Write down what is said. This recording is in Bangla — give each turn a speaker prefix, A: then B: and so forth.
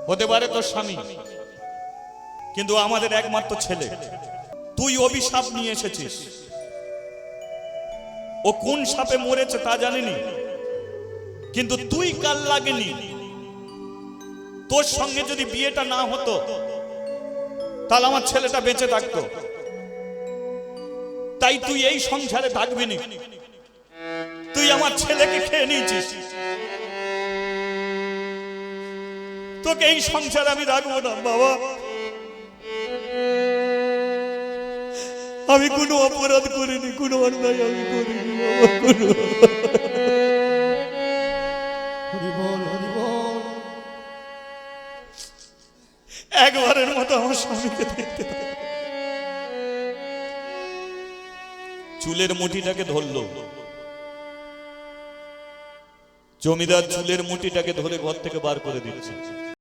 A: হতে পারে তোর স্বামী, কিন্তু আমাদের একমাত্র ছেলে। তুই অভিশাপ নিয়ে এসেছিস। ও কোন সাপে মরেছে তা জানিনি, কিন্তু তুই কাল লাগেনি। তোর সঙ্গে যদি বিয়েটা না হতো তাহলে আমার ছেলেটা বেঁচে থাকতো। তাই তুই এই সংসারে থাকবি না। তুই আমার ছেলেকে খেয়ে নিয়েছিস। তোকে এই সংসারে আমি রাখবো না বাবা। আমি কোনো অপরাধ করিনি, কোনো অন্যায় আমি করিনি বাবা, কোনো। একবারের মতো আমার স্বামীকে দেখতে। চুলের মুঠিটাকে ধরলো, জমিদার চুলের মুঠিটাকে ধরে ঘর থেকে বার করে দিচ্ছে।